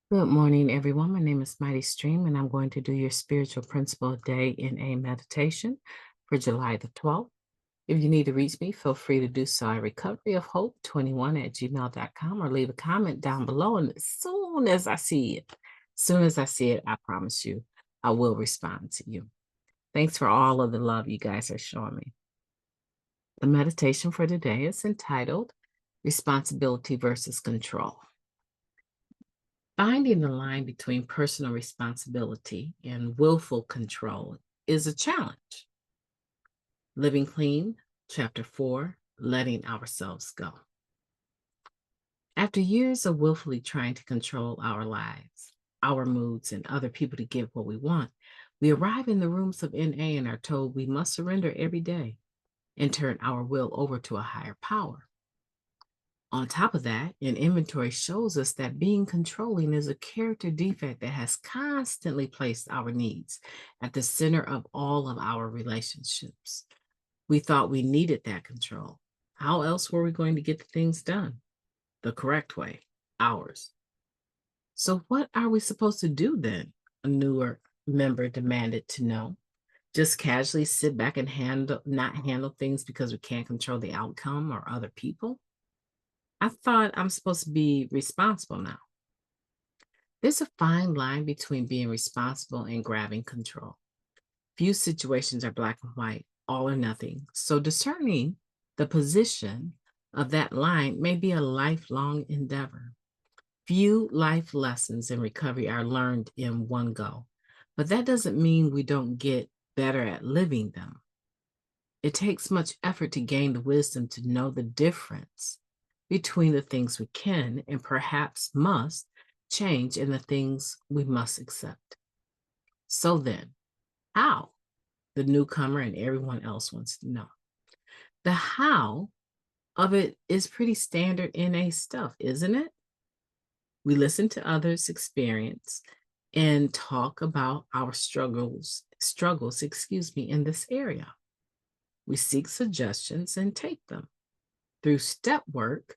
Good morning, everyone. My name is Mighty Stream, and I'm going to do your spiritual principle day in a meditation for July the 12th. If you need to reach me, feel free to do so at recoveryofhope21@gmail.com or leave a comment down below. And as soon as I see it, I promise you, I will respond to you. Thanks for all of the love you guys are showing me. The meditation for today is entitled Responsibility versus Control. Finding the line between personal responsibility and willful control is a challenge. Living Clean, Chapter 4, Letting Ourselves Go. After years of willfully trying to control our lives, our moods, and other people to get what we want, we arrive in the rooms of NA and are told we must surrender every day and turn our will over to a higher power. On top of that, an inventory shows us that being controlling is a character defect that has constantly placed our needs at the center of all of our relationships. We thought we needed that control. How else were we going to get the things done? The correct way, ours. So, what are we supposed to do then? A newer member demanded to know. Just casually sit back and not handle things because we can't control the outcome or other people? I thought I'm supposed to be responsible now. There's a fine line between being responsible and grabbing control. Few situations are black and white, all or nothing. So discerning the position of that line may be a lifelong endeavor. Few life lessons in recovery are learned in one go, but that doesn't mean we don't get better at living them. It takes much effort to gain the wisdom to know the difference between the things we can and perhaps must change and the things we must accept. So then, how? The newcomer and everyone else wants to know. The how of it is pretty standard NA stuff, isn't it? We listen to others' experience and talk about our struggles, in this area. We seek suggestions and take them. Through step work,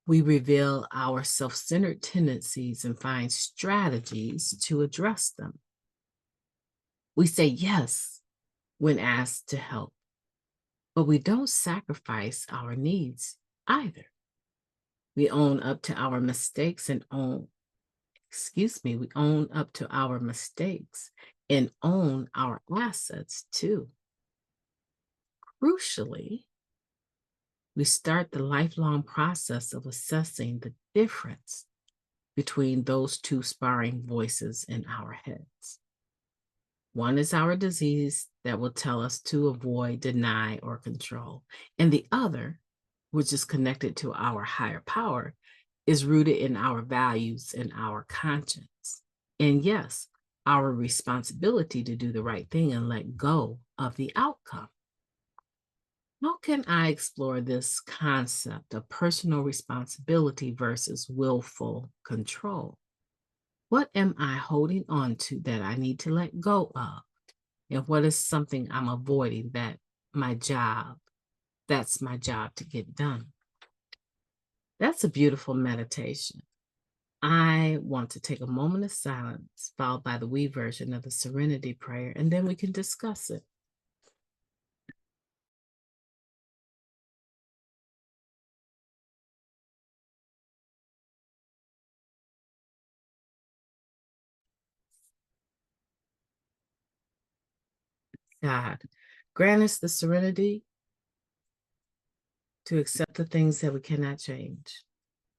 we reveal our self-centered tendencies and find strategies to address them. We say yes when asked to help, but we don't sacrifice our needs either. We own up to our mistakes and we own up to our mistakes and own our assets too. Crucially, we start the lifelong process of assessing the difference between those two sparring voices in our heads. One is our disease that will tell us to avoid, deny, or control. And the other, which is connected to our higher power, is rooted in our values and our conscience. And yes, our responsibility to do the right thing and let go of the outcome. How can I explore this concept of personal responsibility versus willful control? What am I holding on to that I need to let go of? And what is something I'm avoiding that's my job to get done? That's a beautiful meditation. I want to take a moment of silence, followed by the we version of the Serenity Prayer, and then we can discuss it. God, grant us the serenity to accept the things that we cannot change,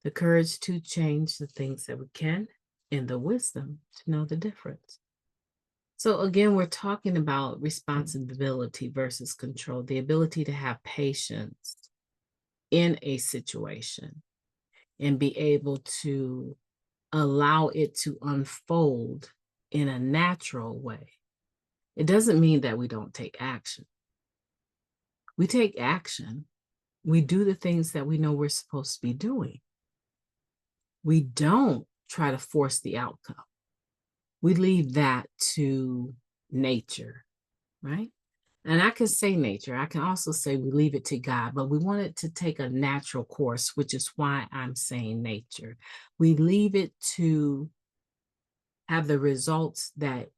the courage to change the things that we can, and the wisdom to know the difference. So again, we're talking about responsibility versus control, the ability to have patience in a situation and be able to allow it to unfold in a natural way. It doesn't mean that we don't take action. We take action. We do the things that we know we're supposed to be doing. We don't try to force the outcome. We leave that to nature, right? And I can say nature. I can also say we leave it to God, but we want it to take a natural course, which is why I'm saying nature. We leave it to have the results that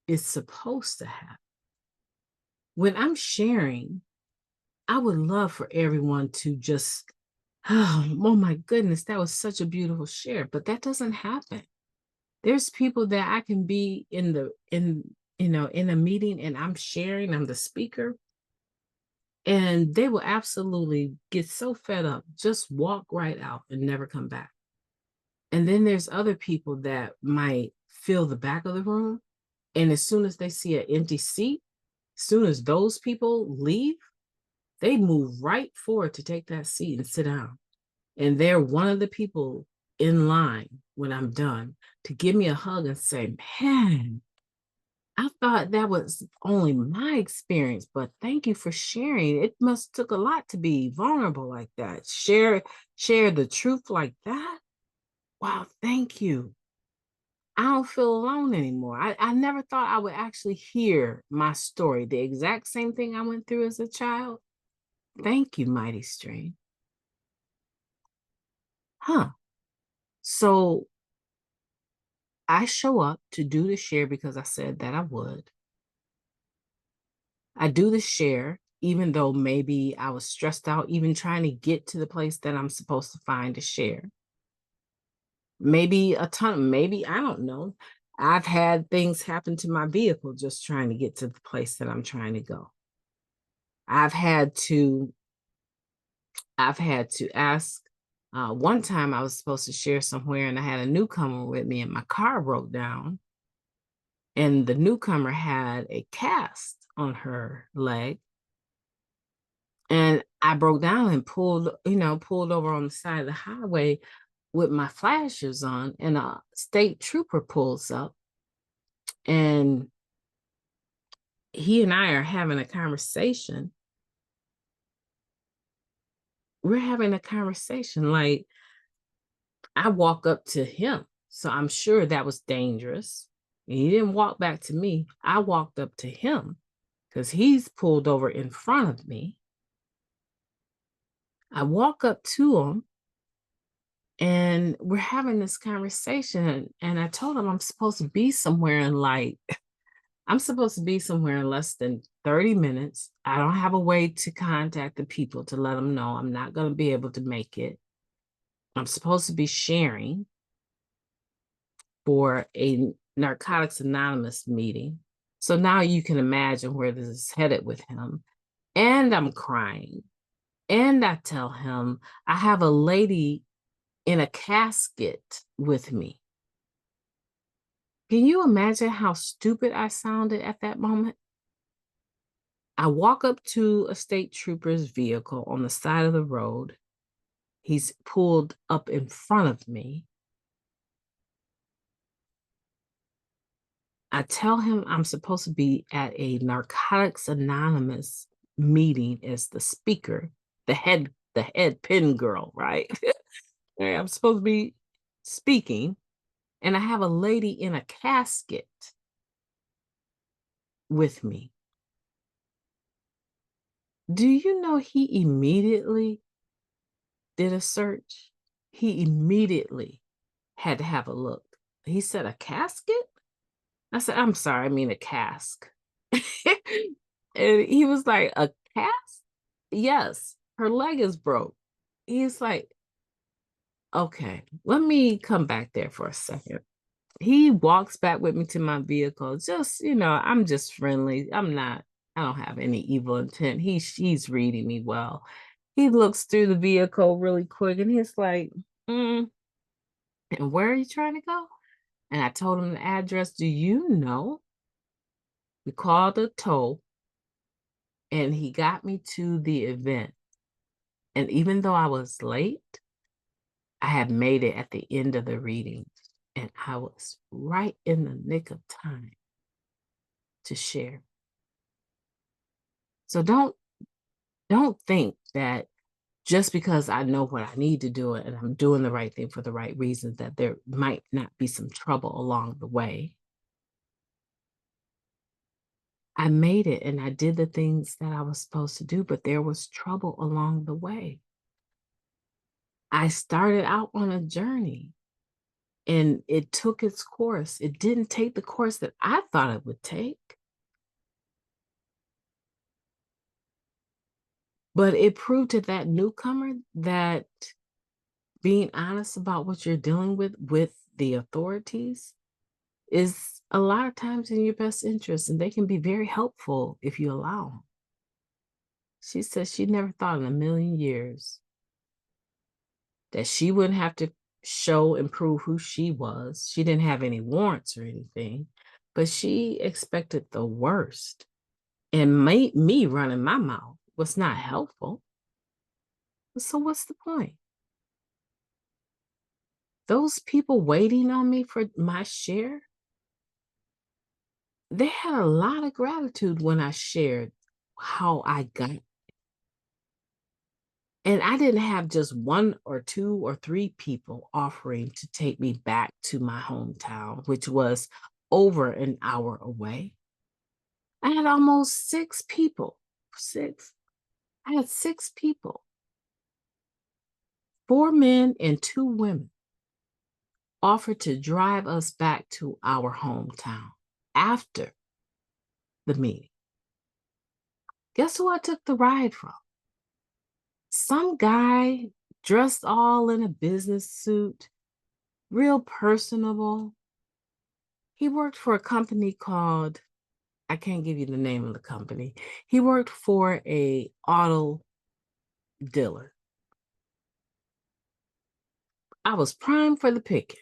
it's supposed to have. When I'm sharing, I would love for everyone to just, oh my goodness, that was such a beautiful share, but that doesn't happen. There's people that I can be in a meeting and I'm sharing, I'm the speaker, and they will absolutely get so fed up, just walk right out and never come back. And then there's other people that might fill the back of the room. And as soon as they see an empty seat, as soon as those people leave, they move right forward to take that seat and sit down. And they're one of the people in line when I'm done to give me a hug and say, man, I thought that was only my experience, but thank you for sharing. It must took a lot to be vulnerable like that. Share the truth like that. Wow, thank you. I don't feel alone anymore. I never thought I would actually hear my story, the exact same thing I went through as a child. Thank you, Mighty Stream. Huh. So I show up to do the share because I said that I would. I do the share, even though maybe I was stressed out, even trying to get to the place that I'm supposed to find to share. Maybe maybe, I don't know. I've had things happen to my vehicle just trying to get to the place that I'm trying to go. I've had to ask. One time I was supposed to share somewhere and I had a newcomer with me and my car broke down. And the newcomer had a cast on her leg. And I broke down and pulled over on the side of the highway with my flashers on, and a state trooper pulls up, and he and I are having a conversation. We're having a conversation. Like, I walk up to him. So I'm sure that was dangerous. And he didn't walk back to me. I walked up to him because he's pulled over in front of me. I walk up to him and we're having this conversation. And I told him I'm supposed to be somewhere in less than 30 minutes. I don't have a way to contact the people to let them know I'm not going to be able to make it. I'm supposed to be sharing for a Narcotics Anonymous meeting. So now you can imagine where this is headed with him. And I'm crying. And I tell him I have a lady in a casket with me. Can you imagine how stupid I sounded at that moment? I walk up to a state trooper's vehicle on the side of the road. He's pulled up in front of me. I tell him I'm supposed to be at a Narcotics Anonymous meeting as the speaker, the head pin girl, right? I'm supposed to be speaking, and I have a lady in a casket with me. Do you know he immediately did a search? He immediately had to have a look. He said, a casket? I said, I'm sorry, I mean a cask. And he was like, a cask? Yes, her leg is broke. He's like, okay, let me come back there for a second. He walks back with me to my vehicle. Just, I'm just friendly. I don't have any evil intent. He's reading me well. He looks through the vehicle really quick and he's like, and where are you trying to go? And I told him the address. Do you know? We called a tow and he got me to the event. And even though I was late, I had made it at the end of the reading. And I was right in the nick of time to share. So don't think that just because I know what I need to do and I'm doing the right thing for the right reasons, that there might not be some trouble along the way. I made it and I did the things that I was supposed to do, but there was trouble along the way. I started out on a journey. And it took its course. It didn't take the course that I thought it would take, but it proved to that newcomer that being honest about what you're dealing with the authorities is a lot of times in your best interest, and they can be very helpful if you allow them. She says she never thought in a million years that she wouldn't have to show and prove who she was. She didn't have any warrants or anything, but she expected the worst. And me running my mouth was not helpful. So what's the point? Those people waiting on me for my share, they had a lot of gratitude when I shared how I got. And I didn't have just one or two or three people offering to take me back to my hometown, which was over an hour away. I had almost six people. Six. I had six people, four men and two women, offered to drive us back to our hometown after the meeting. Guess who I took the ride from? Some guy dressed all in a business suit, real personable. He worked for a company called, I can't give you the name of the company. He worked for a auto dealer. I was primed for the picking.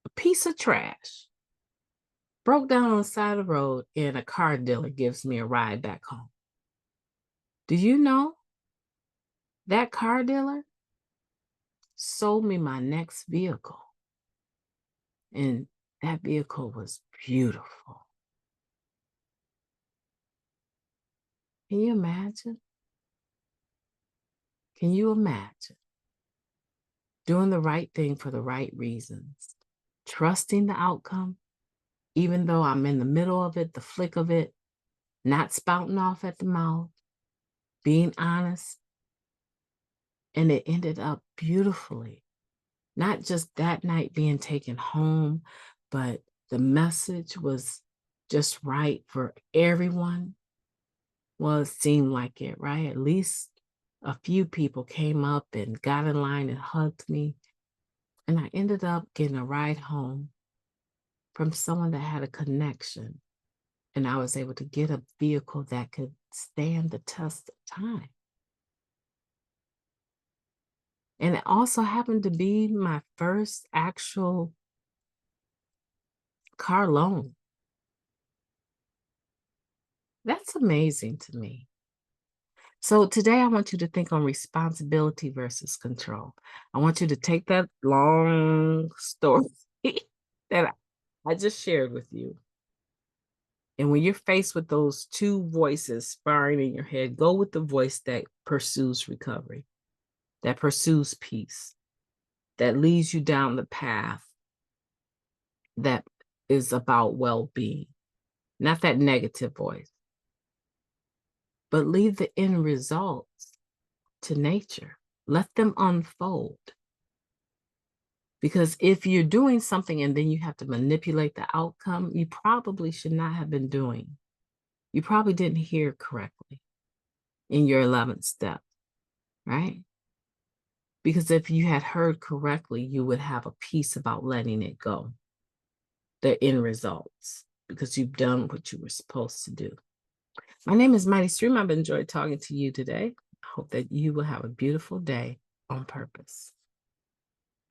A piece of trash. Broke down on the side of the road, and a car dealer gives me a ride back home. Do you know that car dealer sold me my next vehicle? And that vehicle was beautiful. Can you imagine? Can you imagine doing the right thing for the right reasons, trusting the outcome, even though I'm in the middle of it, the flick of it, not spouting off at the mouth, being honest, and it ended up beautifully. Not just that night being taken home, but the message was just right for everyone. Well, it seemed like it, right? At least a few people came up and got in line and hugged me. And I ended up getting a ride home from someone that had a connection. And I was able to get a vehicle that could stand the test of time. And it also happened to be my first actual car loan. That's amazing to me. So today I want you to think on responsibility versus control. I want you to take that long story that I just shared with you. And when you're faced with those two voices sparring in your head, go with the voice that pursues recovery, that pursues peace, that leads you down the path that is about well-being, not that negative voice. But leave the end results to nature. Let them unfold. Because if you're doing something and then you have to manipulate the outcome, you probably should not have been doing. You probably didn't hear correctly in your 11th step, right? Because if you had heard correctly, you would have a peace about letting it go, the end results, because you've done what you were supposed to do. My name is Mighty Stream. I've enjoyed talking to you today. I hope that you will have a beautiful day on purpose.